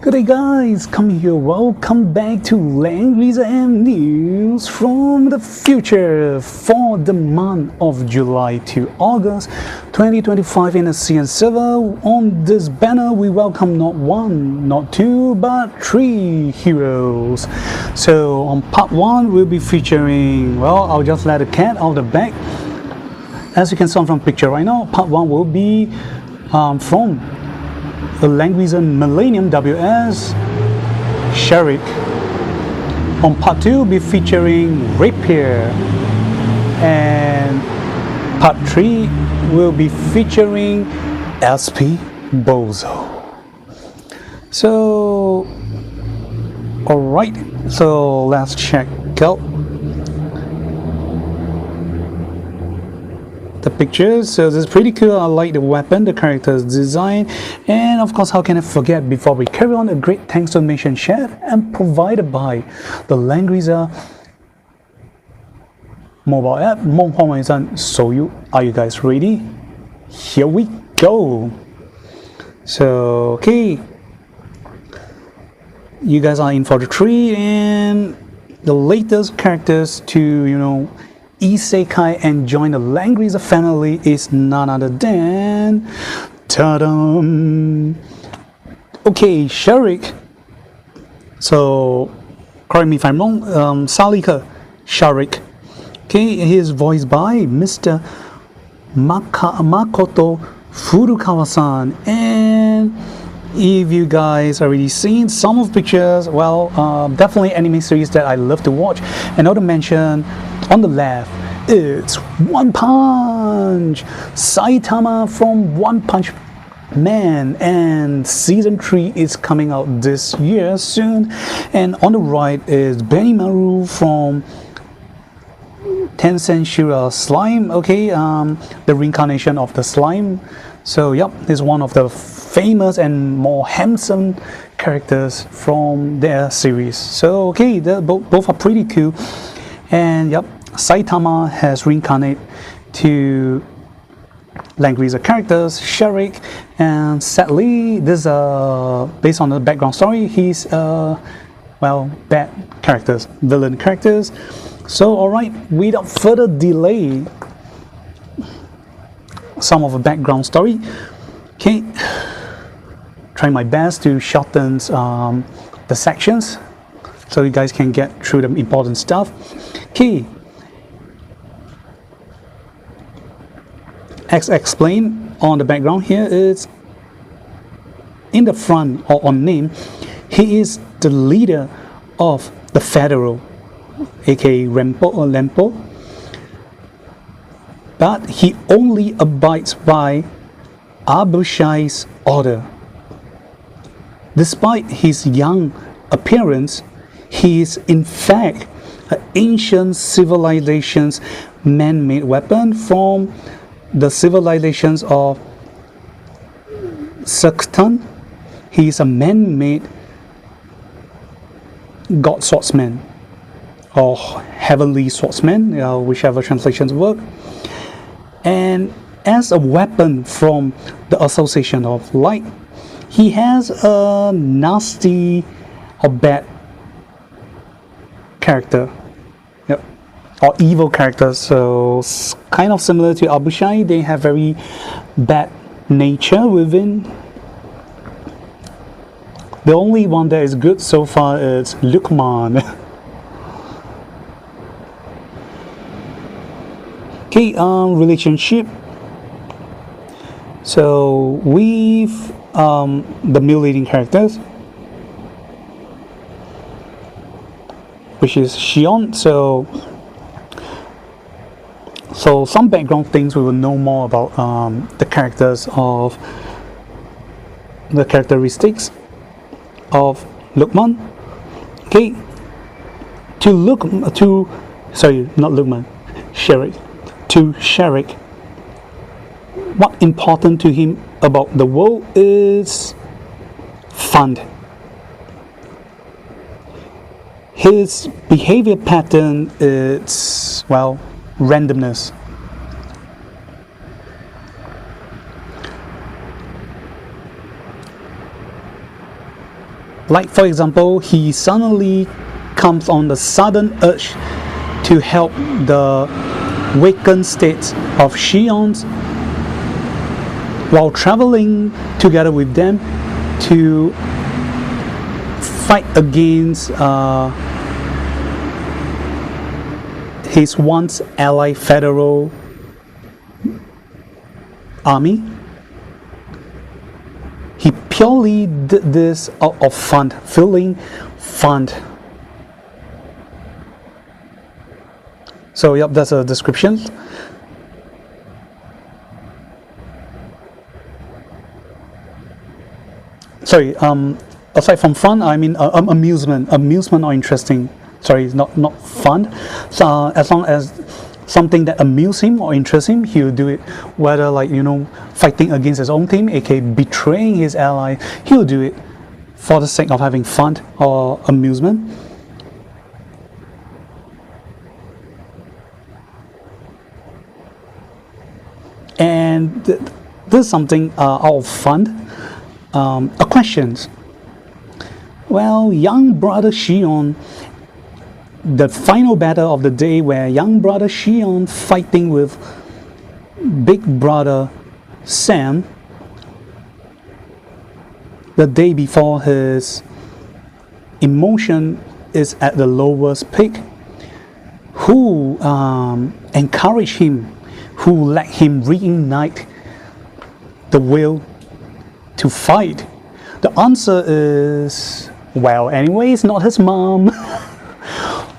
Good day guys, come here, welcome back to Langrisser M News from the future for the month of July to August 2025 in the CN server. On this banner we welcome not one, not two, but three heroes. So on part 1 we'll be featuring, well, I'll just let the cat out of the bag. As you can see from picture right now, part 1 will be from the Langrisser Millennium WS Sharik. On part 2 will be featuring Rapier, and part 3 will be featuring SP Bozo. So alright, so let's check out the pictures. So this is pretty cool. I like the weapon, the character's design, and of course, how can I forget, before we carry on, a great thanks to Mission Chef and provided by the Langrisser mobile app. So are you guys ready? Here we go. So okay, you guys are in for the treat, and the latest characters to isekai and join the Langrisser family is none other than okay, Sharik. So correct me if I'm wrong, Sharik. Okay, he is voiced by Mr. Makoto Furukawa-san, and if you guys already seen some of the pictures, well, definitely anime series that I love to watch. And not to mention, on the left, it's One Punch! Saitama from One Punch Man, and season 3 is coming out this year soon. And on the right is Benimaru from Tencent Shura Slime, okay, the reincarnation of the slime. So yep, he's one of the famous and more handsome characters from their series. So okay, both are pretty cool. And yep, Saitama has reincarnated to Langrisser characters, Sharik, and sadly, this based on the background story, he's bad characters, villain characters. So alright, without further delay, some of the background story. Okay, try my best to shorten the sections so you guys can get through the important stuff. Okay, as explained on the background here, is in the front or on name, he is the leader of the Federal, aka Lempo, but he only abides by Abushai's order. Despite his young appearance, he is in fact an ancient civilization's man-made weapon from the civilizations of Sektan. He is a man-made god swordsman or heavenly swordsman, whichever translations work. And as a weapon from the Association of Light, he has a nasty or bad character, or evil character. So kind of similar to Abushai, they have very bad nature within. The only one that is good so far is Lukman. Okay, relationship. So with the male leading characters, which is Shion. So some background things we will know more about the characters of the characteristics of Lukman. Okay, to Sharik, what important to him about the world is fun. His behavior pattern is, well, randomness. Like for example, he suddenly comes on the sudden urge to help the weakened states of Shions while traveling together with them to fight against his once allied federal army. He purely did this out of fun, feeling fun. So, yep, that's a description. Sorry, aside from fun, I mean amusement or interesting. Sorry, not fun. So, as long as something that amuses him or interests him, he'll do it. Whether like, fighting against his own team, aka betraying his ally, he'll do it for the sake of having fun or amusement. And this is something out of fun. A question. Well, young brother Shion, the final battle of the day where young brother Shion fighting with big brother Sam the day before his emotion is at the lowest peak. Who encouraged him, who let him reignite the will to fight? The answer is, well, anyway, it's not his mom.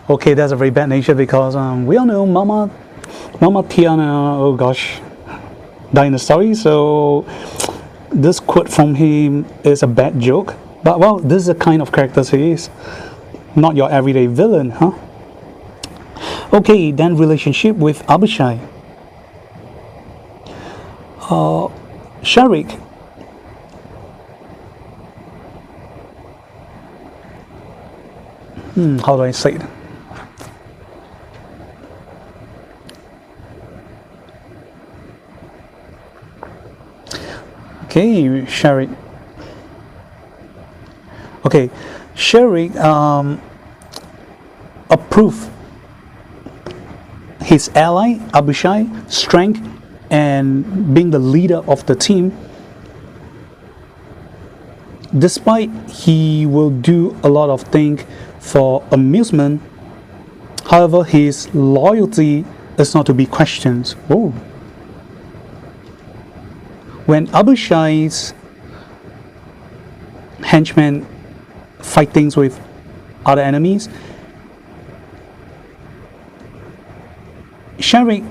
Okay, that's a very bad nature because we all know Mama Tiana, oh gosh, died in the story. So this quote from him is a bad joke. But well, this is the kind of character he is. Not your everyday villain, huh? Okay, then relationship with Abishai. Sharik. How do I say it? Okay, Sharik. Okay, Sharik approved his ally Abishai strength and being the leader of the team. Despite he will do a lot of things for amusement, however, his loyalty is not to be questioned. Oh. When Abishai's henchmen fight things with other enemies, Sharik,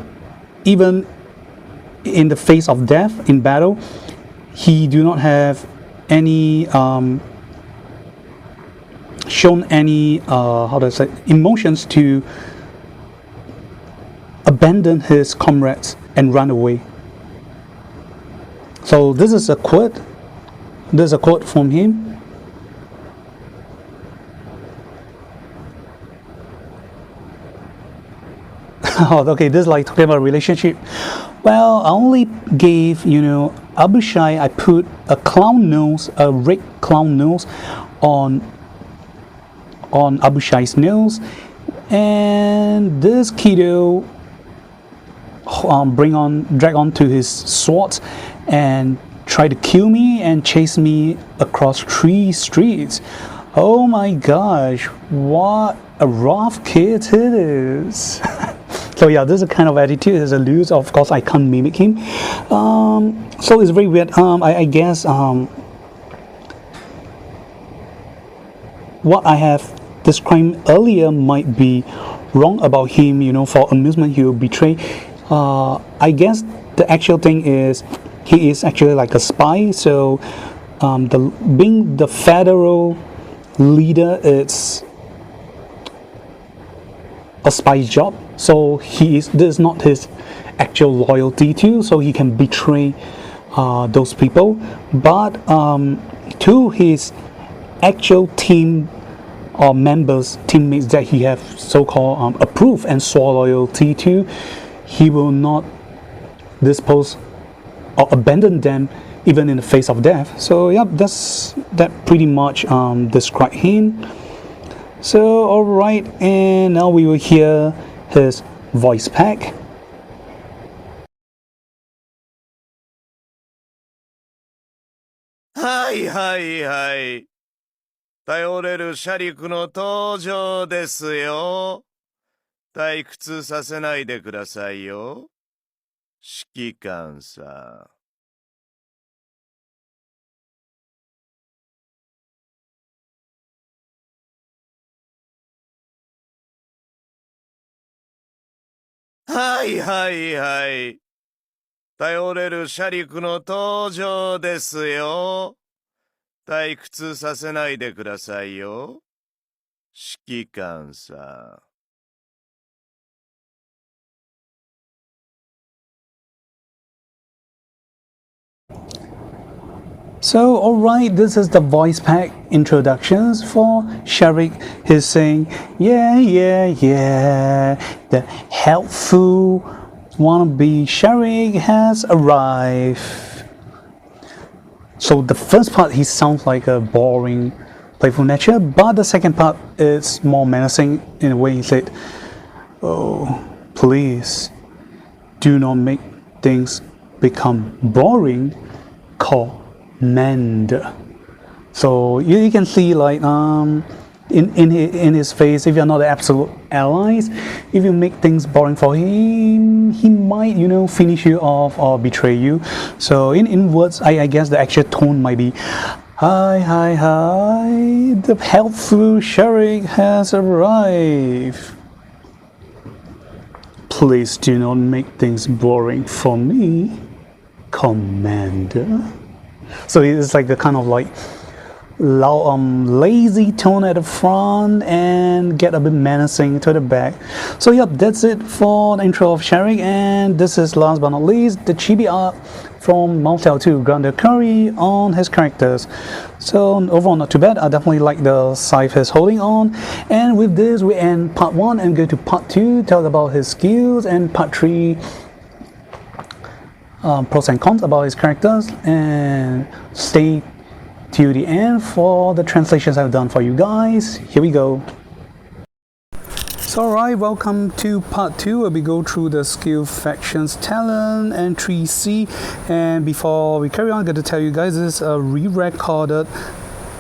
even in the face of death in battle, he do not have any shown any how do I say, emotions to abandon his comrades and run away. So this is a quote. There's a quote from him. Okay, this is like talking about relationship. Well, I only gave, Abishai, I put a clown nose, a red clown nose on Abishai's nose, and this kiddo drag on to his sword and try to kill me and chase me across 3 streets. Oh my gosh, what a rough kid it is. So yeah, this is a kind of attitude as a loose. Of course, I can't mimic him. So it's very weird. I guess what I have described earlier might be wrong about him. For amusement, he will betray. I guess the actual thing is he is actually like a spy. So being the federal leader, it's a spy's job. So this is not his actual loyalty to, so he can betray those people. But to his actual team or members, teammates that he have so-called approved and swore loyalty to, he will not dispose or abandon them even in the face of death. So yep, that pretty much describe him. So alright, and now we will hear his voice pack. はいはいはい。頼れるシャリクの登場ですよ。退屈させないでくださいよ。指揮官さん。はいはいはい。頼れるシャリクの登場ですよ。退屈させないでくださいよ。指揮官さん。So, alright, this is the voice pack introductions for Sharik. He's saying, yeah, the helpful wannabe Sharik has arrived. So, the first part, he sounds like a boring, playful nature, but the second part is more menacing in a way he said, oh, please do not make things become boring. Commander. So you can see like in his face, if you're not the absolute allies, if you make things boring for him, he might finish you off or betray you. So in words, I guess the actual tone might be hi, the helpful Sharik has arrived. Please do not make things boring for me, Commander. So it's like a kind of like loud, lazy tone at the front and get a bit menacing to the back. So yep, that's it for the intro of Sharik, and this is last but not least the chibi art from Motel 2, Grande Curry on his characters. So overall not too bad. I definitely like the scythe he's holding on. And with this we end part 1 and go to part 2, talk about his skills, and part 3 pros and cons about his characters, and stay till the end for the translations I've done for you guys. Here we go. So alright, welcome to part 2 where we go through the skill, factions, talent, and 3C. And before we carry on, I'm going to tell you guys this is a re-recorded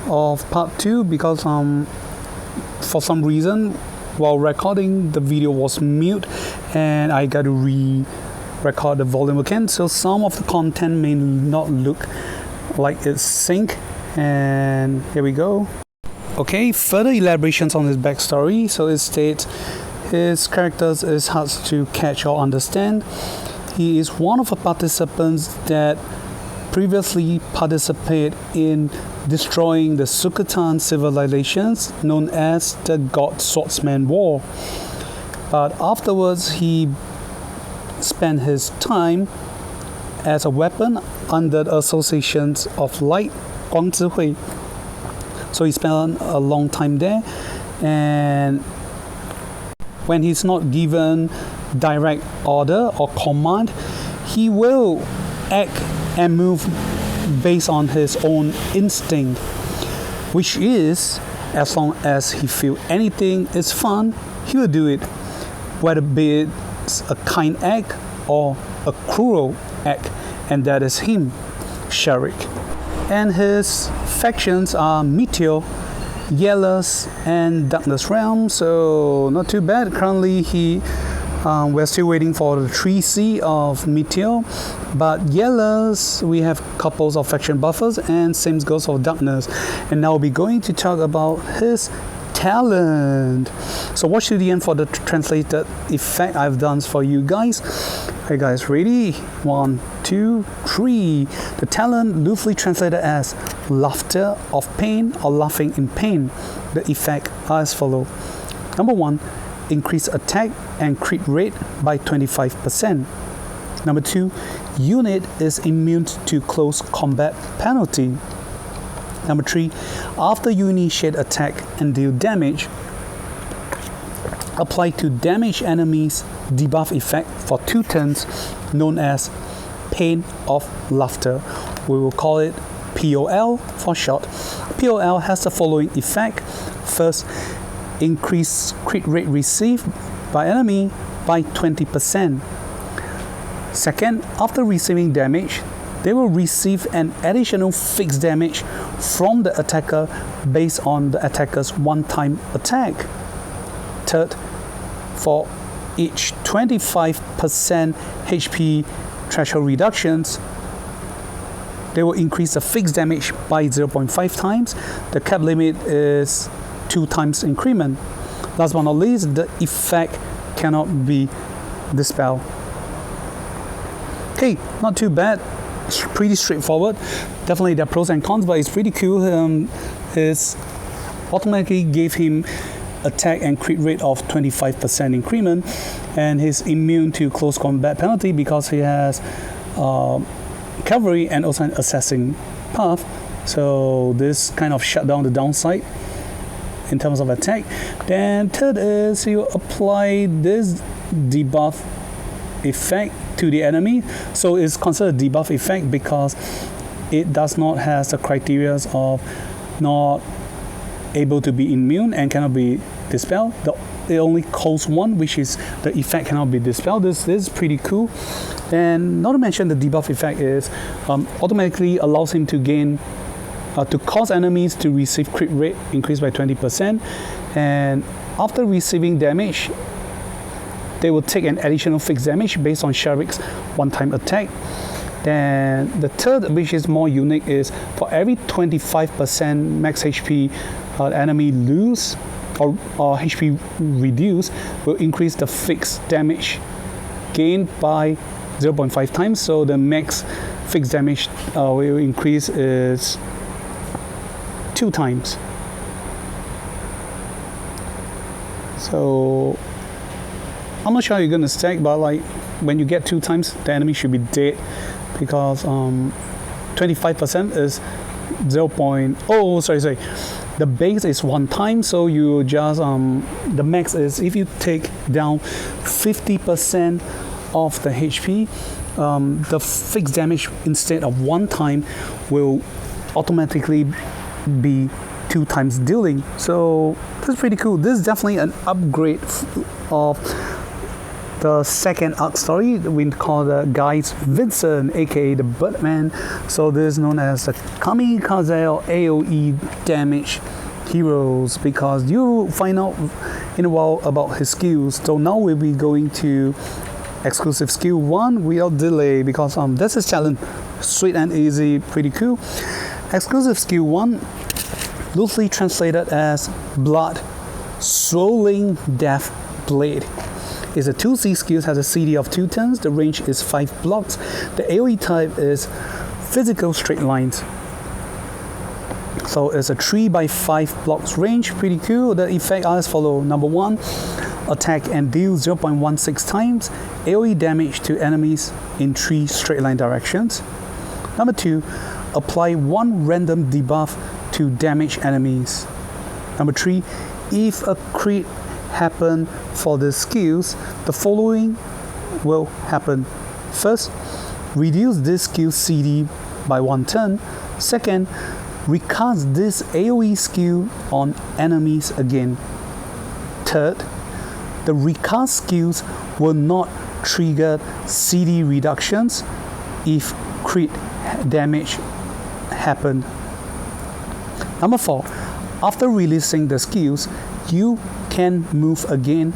of part 2 because for some reason while recording the video was mute and I got to record the volume again, so some of the content may not look like it's sync. And here we go. Okay, further elaborations on his backstory. So it states his characters is hard to catch or understand. He is one of the participants that previously participated in destroying the Sukatan civilizations known as the God Swordsman War, but afterwards he spent his time as a weapon under the associations of light, Guang Zhihui. So he spent a long time there, and when he's not given direct order or command, he will act and move based on his own instinct, which is as long as he feels anything is fun, he will do it, whether be it's a kind act or a cruel act, and that is him, Sharik. And his factions are Meteor, Yellow's, and Darkness Realm, so not too bad. Currently we're still waiting for the 3C of Meteor, but Yellow's we have couples of faction buffers, and same goes for Darkness. And now we're going to talk about his talent. So watch to the end for the translated effect I've done for you guys. Hey guys, ready? 1, 2, 3. The talent loosely translated as laughter of pain or laughing in pain. The effect are as follow. Number 1, increase attack and crit rate by 25%. Number 2, unit is immune to close combat penalty. Number 3, after you initiate attack and deal damage, apply to damaged enemies debuff effect for 2 turns known as Pain of Laughter. We will call it POL for short. POL has the following effect. First, increase crit rate received by enemy by 20%. Second, after receiving damage, they will receive an additional fixed damage from the attacker based on the attacker's one-time attack. Third, for each 25% HP threshold reductions, they will increase the fixed damage by 0.5 times. The cap limit is 2 times increment. Last but not least, the effect cannot be dispelled. Okay, not too bad. It's pretty straightforward. Definitely there are pros and cons, but it's pretty cool. It's automatically gave him attack and crit rate of 25% increment, and he's immune to close combat penalty because he has cavalry and also an assassin path. So this kind of shut down the downside in terms of attack. Then third is you apply this debuff effect to the enemy. So it's considered a debuff effect because it does not have the criteria of not able to be immune and cannot be dispelled. It only calls one, which is the effect cannot be dispelled. This is pretty cool. And not to mention the debuff effect is automatically allows him to gain to cause enemies to receive crit rate increased by 20%, and after receiving damage they will take an additional fixed damage based on Sharik's one-time attack. Then the third, which is more unique, is for every 25% max HP enemy lose or HP reduce, will increase the fixed damage gained by 0.5 times. So the max fixed damage will increase is 2 times. So I'm not sure how you're gonna stack, but like when you get 2 times, the enemy should be dead because 25% is 0. Sorry. The base is 1 time, so you just the max is if you take down 50% of the HP, the fixed damage instead of 1 time will automatically be 2 times dealing. So this is pretty cool. This is definitely an upgrade of the second arc story. We call the guys Vincent, aka the Birdman. So this is known as the Kamikaze or AoE damage heroes because you find out in a while about his skills. So now we'll be going to exclusive skill 1 without delay because this is challenge, sweet and easy, pretty cool. Exclusive skill 1, loosely translated as Blood Swirling Death Blade. It's a 2C skill, has a CD of 2 turns, the range is 5 blocks. The AoE type is physical straight lines. So it's a 3x5 blocks range, pretty cool. The effect are as follow. Number 1, attack and deal 0.16 times AoE damage to enemies in 3 straight line directions. Number 2, apply 1 random debuff to damage enemies. Number 3, if a crit happen for the skills, the following will happen. First, reduce this skill CD by 1 turn. Second, recast this AoE skill on enemies again. Third, the recast skills will not trigger CD reductions if crit damage happen. Number 4, after releasing the skills, you can move again.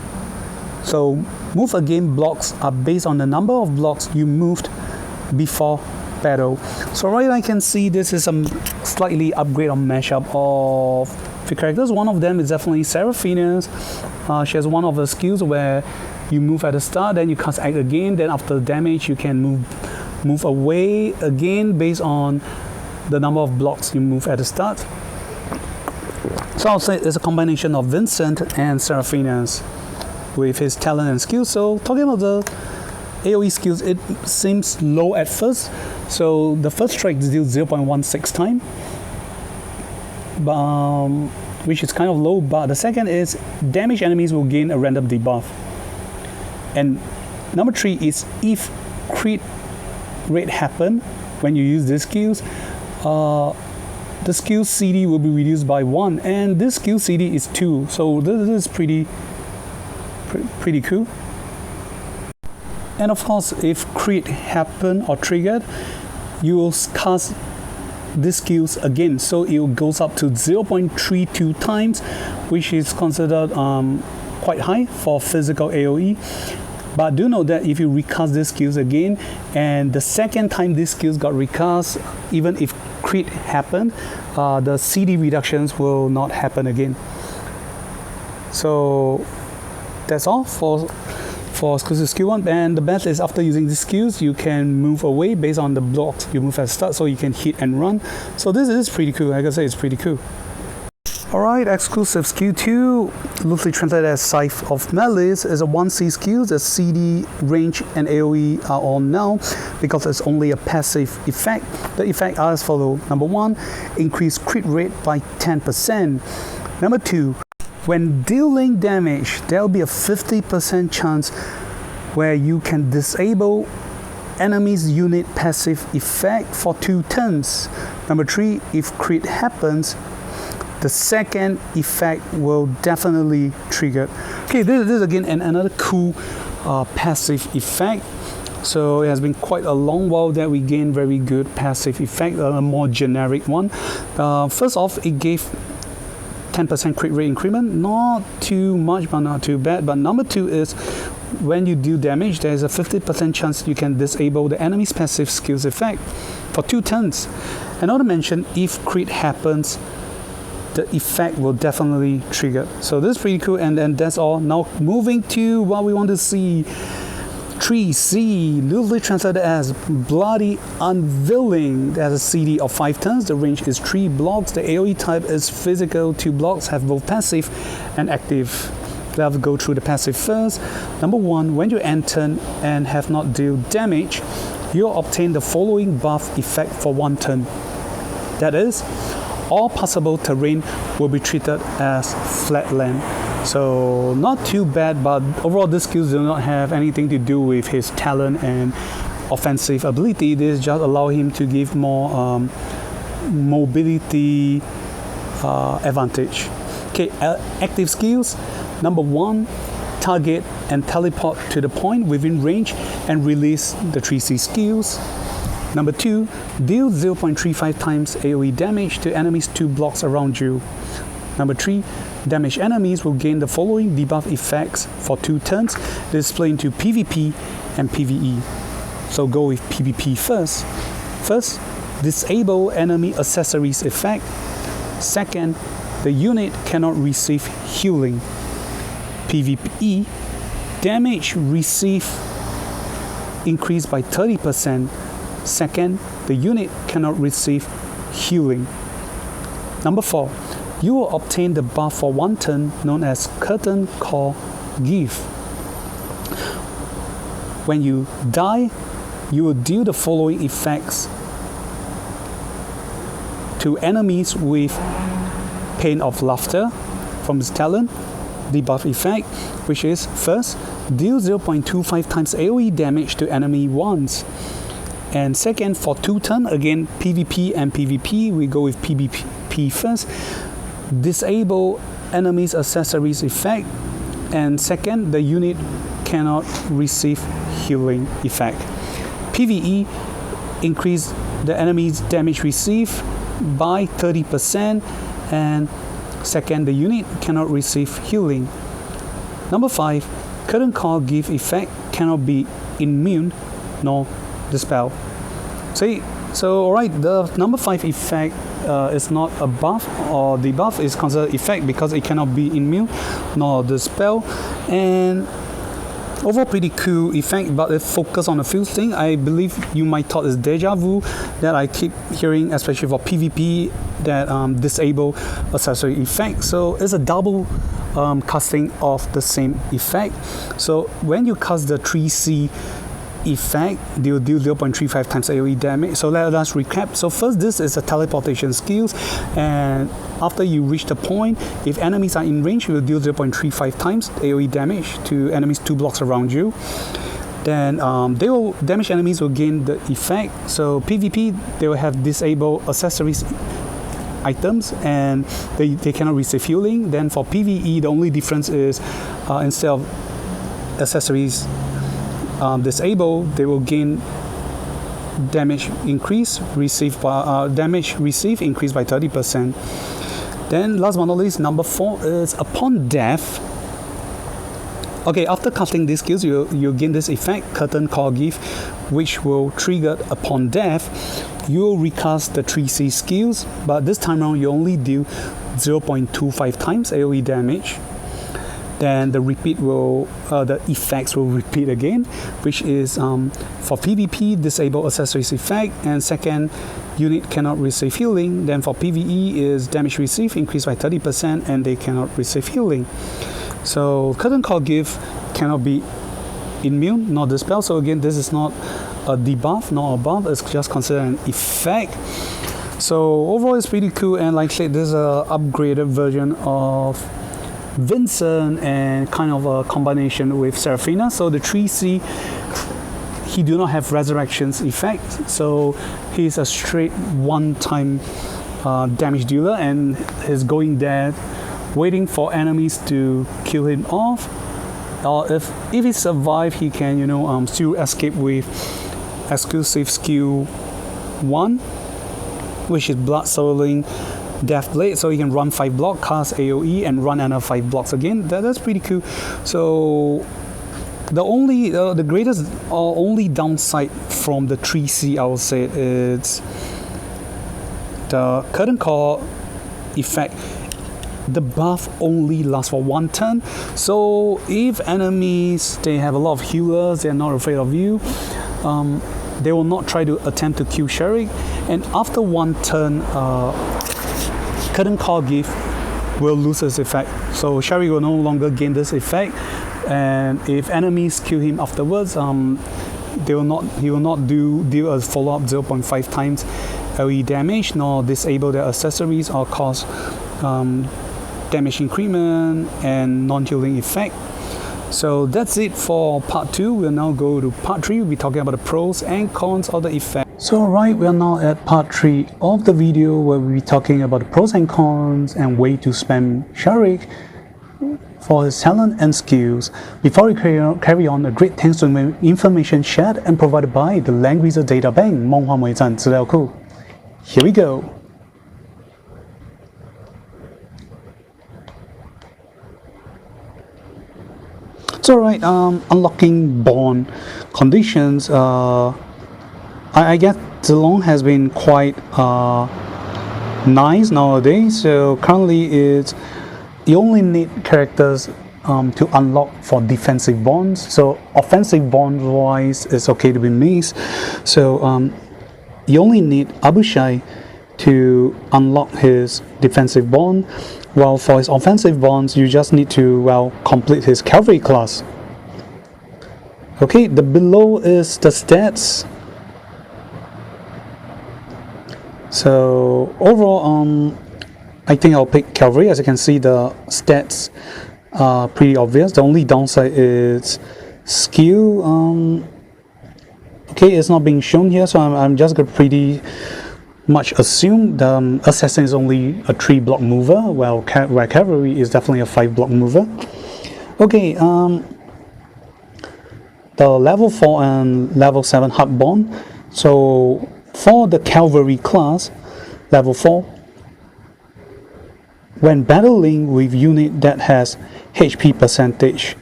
So move again blocks are based on the number of blocks you moved before battle. So right, I can see this is a slightly upgrade or mashup of the characters. One of them is definitely Seraphina's. She has one of the skills where you move at the start, then you cast act again, then after damage you can move away again based on the number of blocks you move at the start. So I'll say it's a combination of Vincent and Seraphina's with his talent and skills. So talking about the AoE skills, it seems low at first. So the first strike deals 0.16 time, which is kind of low, but the second is damage enemies will gain a random debuff. And number 3 is if crit rate happen, when you use these skills, the skill CD will be reduced by 1, and this skill CD is 2. So this is pretty cool. And of course, if crit happen or triggered, you will cast these skills again, so it goes up to 0.32 times, which is considered quite high for physical AoE. But do note that if you recast these skills again, and the second time these skills got recast, even if crit happened, the CD reductions will not happen again. So that's all for exclusive skill 1. And the best is after using these skills, you can move away based on the blocks you move at start, so you can hit and run. So this is pretty cool. Like I say, it's pretty cool. Alright, exclusive skill 2, loosely translated as Scythe of Malice, is a 1C skill. The CD, range and AoE are all null because it's only a passive effect. The effect are as follows. Number 1, increase crit rate by 10%. Number 2, when dealing damage, there will be a 50% chance where you can disable enemy's unit passive effect for 2 turns. Number 3, if crit happens, the second effect will definitely trigger. Okay, this is again another cool passive effect. So it has been quite a long while that we gained very good passive effect, a more generic one. First off, it gave 10% crit rate increment, not too much but not too bad. But number 2 is when you do damage, there is a 50% chance you can disable the enemy's passive skills effect for 2 turns. And not to mention, if crit happens, the effect will definitely trigger. So this is pretty cool, and then that's all. Now moving to what we want to see. 3C, loosely translated as Bloody Unveiling. There's a CD of 5 turns. The range is 3 blocks. The AoE type is physical. 2 blocks have both passive and active. Let's go through the passive first. Number 1, when you enter and have not dealt damage, you'll obtain the following buff effect for 1 turn. That is, all possible terrain will be treated as flat land. So not too bad, but overall these skills do not have anything to do with his talent and offensive ability. This just allow him to give more mobility advantage. Okay, active skills. Number 1, target and teleport to the point within range and release the 3C skills. Number 2, deal 0.35 times AoE damage to enemies 2 blocks around you. Number 3, damaged enemies will gain the following debuff effects for 2 turns. This is split into PvP and PvE. So go with PvP first. First, disable enemy accessories effect. Second, the unit cannot receive healing. PvE, damage received increased by 30%. Second, the unit cannot receive healing. Number 4, you will obtain the buff for 1 turn known as Curtain Call Gift. When you die, you will deal the following effects to enemies with Pain of Laughter from his talent, debuff effect, which is first, deal 0.25 times AoE damage to enemy once. And second, for 2 turns, again PvP and PvP, we go with PvP first. Disable enemy's accessories effect, and second, the unit cannot receive healing effect. PvE, increase the enemy's damage received by 30%, and second, the unit cannot receive healing. Number 5, Curtain Call Gift effect cannot be immune nor dispel. So alright, the number 5 effect is not a buff or debuff, is considered effect because it cannot be immune nor dispel. And overall pretty cool effect, but it focuses on a few things. I believe you might thought is deja vu that I keep hearing, especially for PvP, that disable accessory effect. So it's a double casting of the same effect. So when you cast the 3C effect, they will deal 0.35 times AoE damage. So let us recap. So first, this is a teleportation skills, and after you reach the point, if enemies are in range, you will deal 0.35 times AoE damage to enemies 2 blocks around you. Then they will damage enemies will gain the effect. So PvP, they will have disabled accessories items and they cannot receive healing. Then for PvE, the only difference is instead of accessories disabled, they will gain damage increase received by increased by 30%. Then last but not least, number 4 is upon death. Okay, after casting these skills, you gain this effect, Curtain Call Gift, which will trigger upon death. You will recast the 3C skills, but this time around you only do 0.25 times AoE damage. Then the effects will repeat again, which is for PvP, disable accessories effect, and second, unit cannot receive healing. Then for PvE is damage received increased by 30% and they cannot receive healing. So Curtain Call Gift cannot be immune nor dispel. So again, this is not a debuff nor a buff, it's just considered an effect. So overall it's pretty cool, and like I said, this is an upgraded version of Vincent and kind of a combination with Seraphina. So the 3C, he do not have resurrections effect, so he's a straight one-time damage dealer, and he's going there waiting for enemies to kill him off, or if he survive, he can still escape with exclusive skill 1, which is Blood Soiling Death Blade. So you can run 5 blocks, cast AoE, and run another 5 blocks again. That's pretty cool. So the greatest or only downside from the 3C, I would say, is the Curtain Call effect. The buff only lasts for 1 turn. So if enemies, they have a lot of healers, they're not afraid of you, they will not try to attempt to kill Sharik. And after 1 turn, Curtain Call Gift will lose its effect. So Sharik will no longer gain this effect. And if enemies kill him afterwards, he will not deal a follow-up 0.5 times AoE damage, nor disable their accessories or cause damage increment and non-healing effect. So that's it for part 2. We'll now go to part 3. We'll be talking about the pros and cons of the effect. So alright, we are now at part 3 of the video, where we'll be talking about the pros and cons and way to spam Sharik for his talent and skills. Before we carry on, a great thanks to the information shared and provided by the Langrisser Data Bank 梦幻伪战资料库. Here we go. So alright, unlocking bond conditions. I guess Zilong has been quite nice nowadays. So currently you only need characters to unlock for defensive bonds. So offensive bond wise, it's okay to be mixed. So you only need Abushai to unlock his defensive bond, while for his offensive bonds you just need to complete his cavalry class. Okay, the below is the stats. So overall, I think I'll pick cavalry. As you can see, the stats are pretty obvious. The only downside is skill. Okay, it's not being shown here, so I'm just gonna pretty much assume the assassin is only a 3 block mover, while cavalry is definitely a 5 block mover. Okay, the level 4 and level 7 hard bond. So for the cavalry class, level 4, when battling with unit that has HP percentage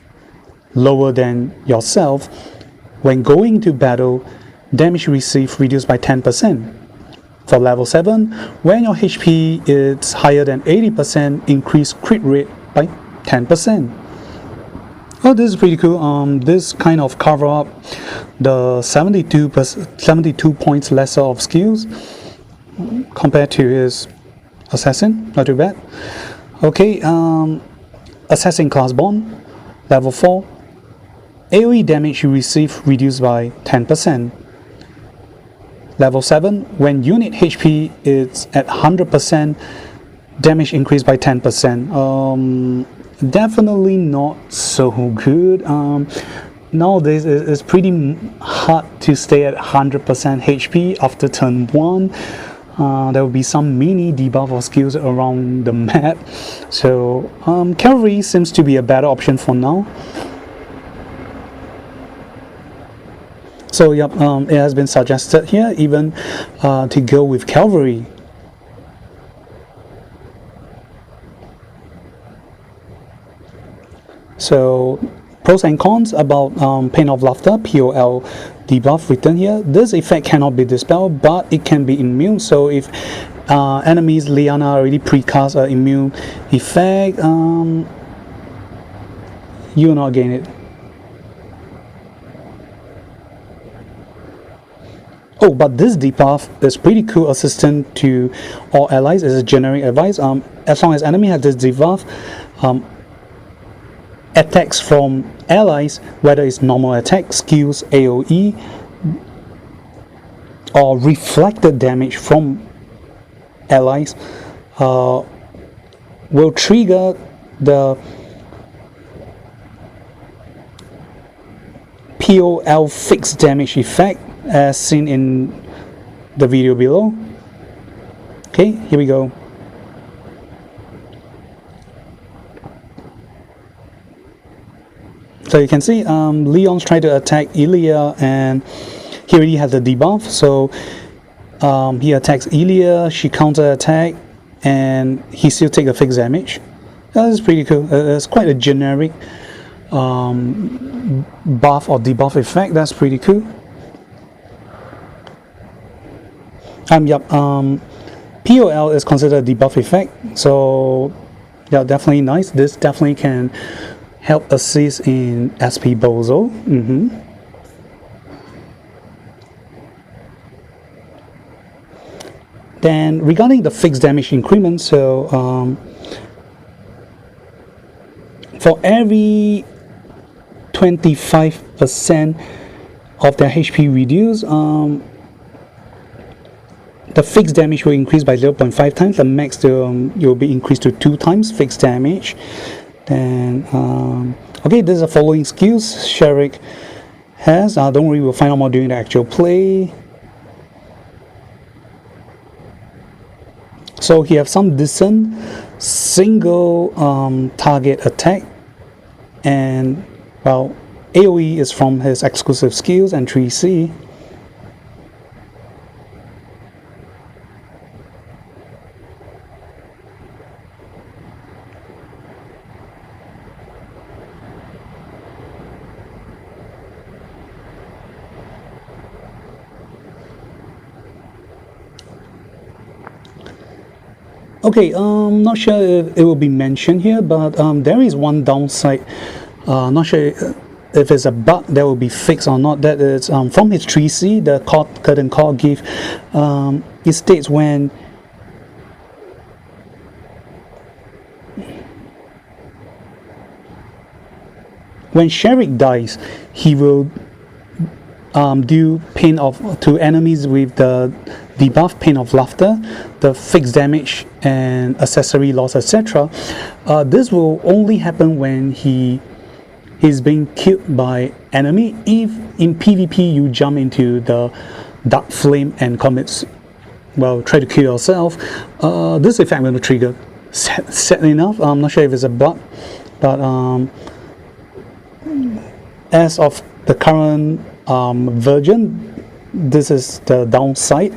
lower than yourself, when going to battle, damage received reduced by 10%. For level 7, when your HP is higher than 80%, increase crit rate by 10%. Oh, this is pretty cool. This kind of cover up the 72 points lesser of skills compared to his assassin. Not too bad. Okay, assassin class bond, level 4. AoE damage you receive reduced by 10%. Level 7, when unit HP is at 100%, damage increased by 10%. Definitely not so good. nowadays it's pretty hard to stay at 100% HP after turn 1. There will be some mini debuff or skills around the map, so cavalry seems to be a better option for now. So yep, it has been suggested here even to go with cavalry. So pros and cons about Pain of Laughter, POL debuff written here. This effect cannot be dispelled, but it can be immune. So if enemies Liana already precast an immune effect, you will not gain it. Oh, but this debuff is pretty cool. Assistant to all allies is a generic advice. As long as enemy has this debuff, attacks from allies, whether it's normal attack, skills, AoE, or reflected damage from allies, will trigger the POL fixed damage effect as seen in the video below. Okay, here we go. So you can see Leon's trying to attack Ilya, and he already has the debuff, so he attacks Ilya, she counter attack, and he still takes a fixed damage. That is pretty cool. It's quite a generic buff or debuff effect. That's pretty cool. Yep, POL is considered a debuff effect, so yeah, definitely nice. This definitely can help assist in SP Bozo. Then regarding the fixed damage increment, so for every 25% of their HP reduced, the fixed damage will increase by 0.5 times. The max will be increased to 2 times fixed damage. Then okay, there's the following skills Sharik has. Don't worry, we'll find out more during the actual play. So he has some decent single target attack, and well, AoE is from his exclusive skills and 3C. Okay, not sure if it will be mentioned here, but there is one downside. Not sure if it's a bug that will be fixed or not. That is from his 3C, the curtain call gift. It states when Sharik dies, he will do pain to enemies with the debuff Pain of Laughter, the fixed damage and accessory loss, etc. This will only happen when he is being killed by enemy. If in PvP you jump into the dark flame and commit, well, try to kill yourself, this effect will trigger. Sadly enough, I'm not sure if it's a bug, but as of the current version, this is the downside.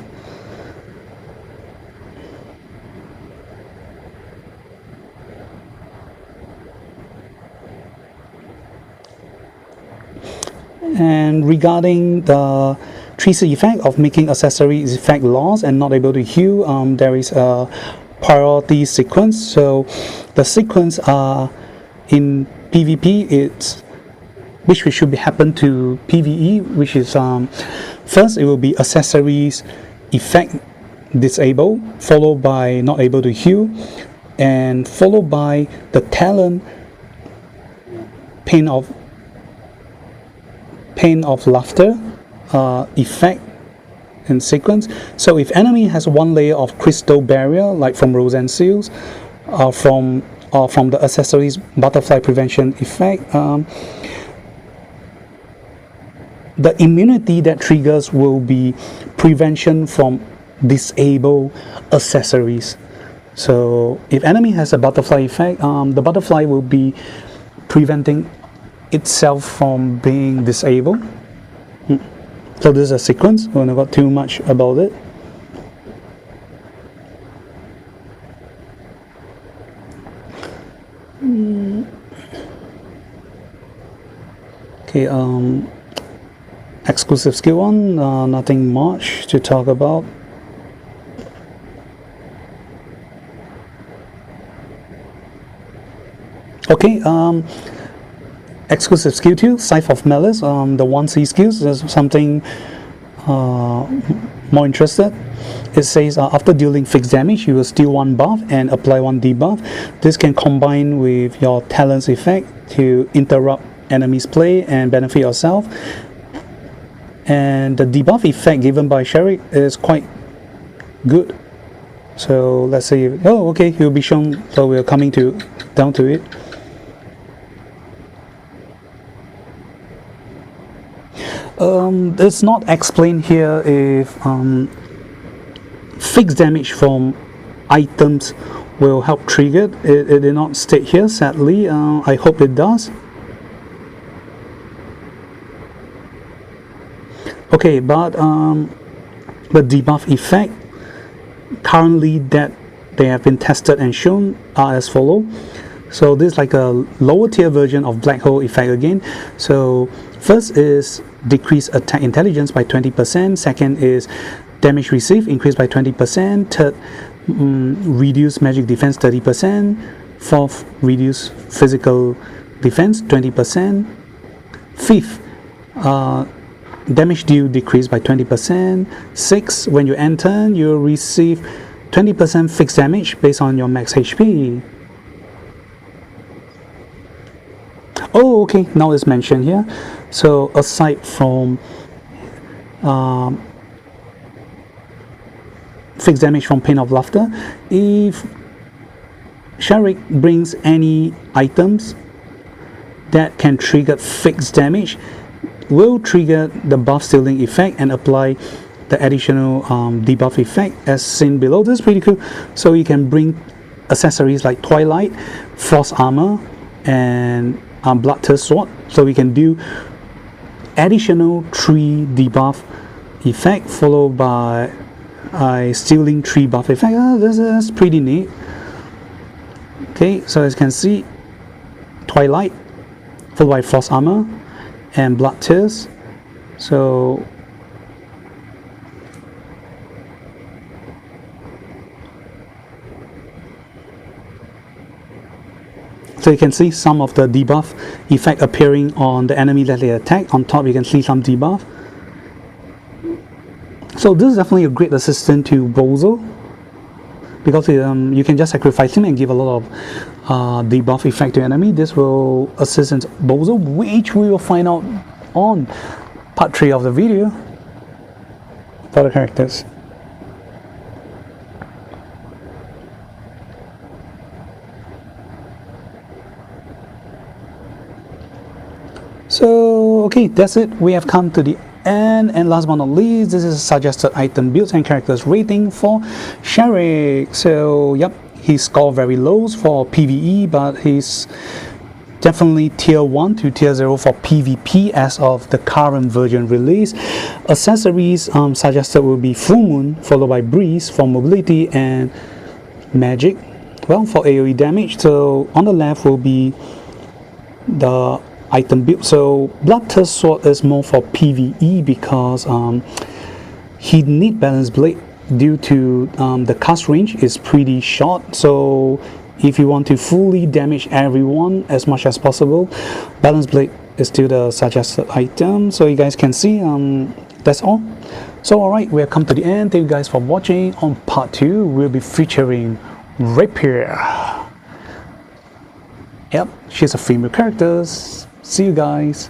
And regarding the 3C effect of making accessories effect loss and not able to heal, there is a priority sequence. So the sequence in PvP, it's which should happen to PvE, which is first it will be accessories effect disable, followed by not able to heal, and followed by the talent Pain of Laughter effect in sequence. So if enemy has one layer of crystal barrier, like from Rose and Seals, from the accessories butterfly prevention effect, the immunity that triggers will be prevention from disable accessories. So if enemy has a butterfly effect, the butterfly will be preventing itself from being disabled. So this is a sequence. We're not got too much about it. Okay, exclusive skill 1, nothing much to talk about. Okay, exclusive skill 2, Scythe of Malice, the 1C skills. There's something more interested. It says after dealing fixed damage, you will steal 1 buff and apply 1 debuff. This can combine with your talent's effect to interrupt enemy's play and benefit yourself. And the debuff effect given by Sharik is quite good. So let's see. Oh, okay, it will be shown. So we're coming down to it. It's not explained here if fixed damage from items will help trigger. It did not state here, sadly. I hope it does. Okay, but the debuff effect currently that they have been tested and shown are as follow. So this is like a lower tier version of black hole effect again. So first is decrease attack intelligence by 20%. Second is damage received increased by 20%. Third, reduce magic defense 30%. Fourth, reduce physical defense 20%. Fifth, damage deal decreased by 20%. Sixth, when you end turn, you receive 20% fixed damage based on your max HP. Oh, okay, now it's mentioned here. So aside from fixed damage from Pain of Laughter, if Sharik brings any items that can trigger fixed damage, will trigger the buff stealing effect and apply the additional debuff effect as seen below. This is pretty cool. So you can bring accessories like Twilight, Frost Armor, and Bloodthirst Sword. So we can do additional 3 debuff effect followed by stealing 3 buff effect. This is pretty neat. Okay, so as you can see, Twilight followed by Frost Armor and Bloodthirst. So you can see some of the debuff effect appearing on the enemy that they attack. On top you can see some debuff. So this is definitely a great assistant to Bozo, because you can just sacrifice him and give a lot of debuff effect to enemy. This will assist in Bozo, which we will find out on part 3 of the video for the characters. So okay, that's it. We have come to the end, and last but not least, this is suggested item builds and characters rating for Sharik. So yep, he scored very low for PvE, but he's definitely tier 1 to tier 0 for PvP as of the current version release. Accessories suggested will be Full Moon followed by Breeze for mobility and Magic, well, for AoE damage. So on the left will be the item build. So Bloodthirst Sword is more for PvE because he need Balance Blade due to the cast range is pretty short. So if you want to fully damage everyone as much as possible, Balance Blade is still the suggested item. So you guys can see that's all. So alright, we have come to the end. Thank you guys for watching. On part 2 we'll be featuring Rapier. Yep, she's a female character. See you guys.